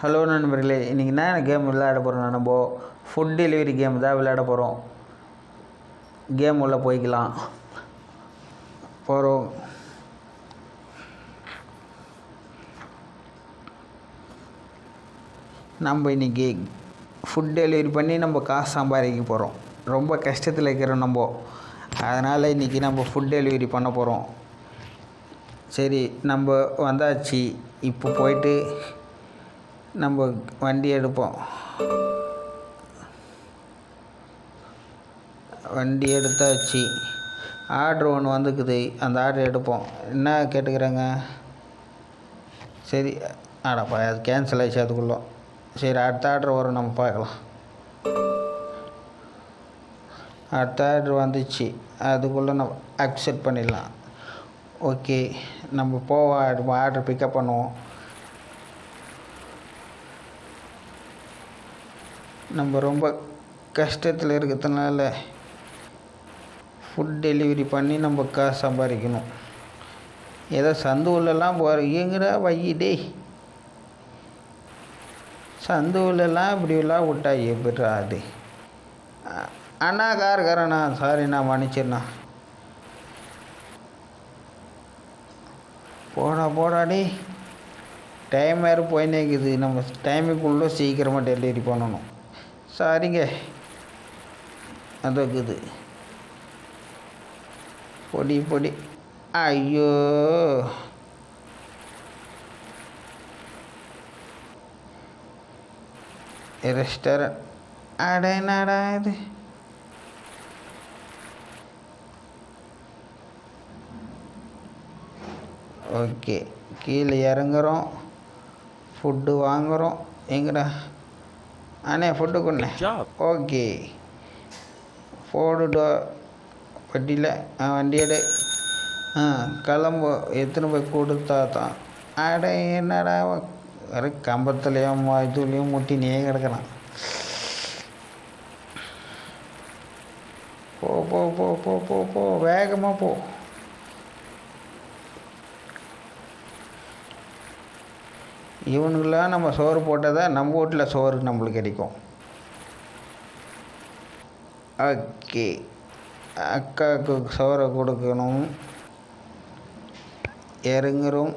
Hello நண்பர்களே, இன்றைக்கி என்ன கேம் விளையாட போகிறோம்? நம்ம ஃபுட் டெலிவரி கேம் தான் விளையாட போகிறோம். கேம் உள்ளே போய்க்கலாம். போகிறோம். நம்ம இன்றைக்கி ஃபுட் டெலிவரி பண்ணி நம்ம காசு சம்பாதிக்க போகிறோம். ரொம்ப கஷ்டத்தில் இருக்கிறோம் நம்ம. அதனால் இன்றைக்கி நம்ம ஃபுட் டெலிவரி பண்ண போகிறோம். சரி, நம்ம வந்தாச்சு. இப்போ போயிட்டு நம்ம வண்டி எடுப்போம். வண்டி எடுத்தாச்சு. ஆர்ட்ரு ஒன்று வந்துக்குது. அந்த ஆர்டர் எடுப்போம். என்ன கேட்டுக்கிறேங்க? சரி, ஆடாப்பா, அது கேன்சல் ஆகிடுச்சு அதுக்குள்ளே. சரி, அடுத்த ஆர்டர் வரும், நம்ம பார்க்கலாம். அடுத்த ஆர்டர் வந்துச்சு. அதுக்குள்ளே நம்ம அக்செப்ட் பண்ணிடலாம். ஓகே, நம்ம போவோம். ஆர்டர் பிக்கப் பண்ணுவோம். நம்ம ரொம்ப கஷ்டத்தில் இருக்கிறதுனால ஃபுட் டெலிவரி பண்ணி நம்ம காசு சம்பாதிக்கணும். ஏதோ சந்துவுலலாம் போகிற எங்கடா வையிடே, சந்துவுலலாம் இப்படிலாம் விட்டா எப்படிரா அது? அண்ணா காருக்காரண்ணா, சாரிண்ணா, மன்னிச்சிருண்ணா. போடாடே, டைம் வேறு போயினே இருக்குது. நம்ம டைமுக்குள்ளே சீக்கிரமாக டெலிவரி பண்ணணும். சரிங்க, அது இருக்குது. பொடி ஐயோ, ரெஸ்டாரண்ட் அடனடா இது. ஓகே, கீழே இறங்குறோம். ஃபுட்டு வாங்குகிறோம். எங்கடா அண்ணே, ஃபுட்டு கொண்டே. ஓகே, போடுடோ வண்டியில். வண்டி எடு. கிளம்பு. எத்தனை போய் கொடுத்தா தான். அட என்னடா, வேறு கம்பத்துலேயும் இதுலேயும் முட்டினே கிடக்கிறான். போ போ போ போ போ போ வேகமாக போ. இவனுக்கெல்லாம் நம்ம சோறு போட்டால் தான் நம்ம வீட்டில் சோறு நம்மளுக்கு கிடைக்கும். ஓகே, அக்காவுக்கு சோறை கொடுக்கணும். இறங்குறோம்.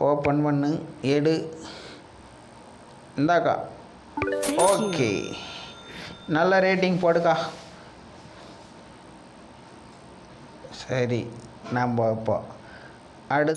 ஓப்பன் பண்ணு, எடு, இந்தாக்கா. ஓகே, நல்ல ரேட்டிங் போடுக்கா. சரி, நம்ம இப்போ அடுத்து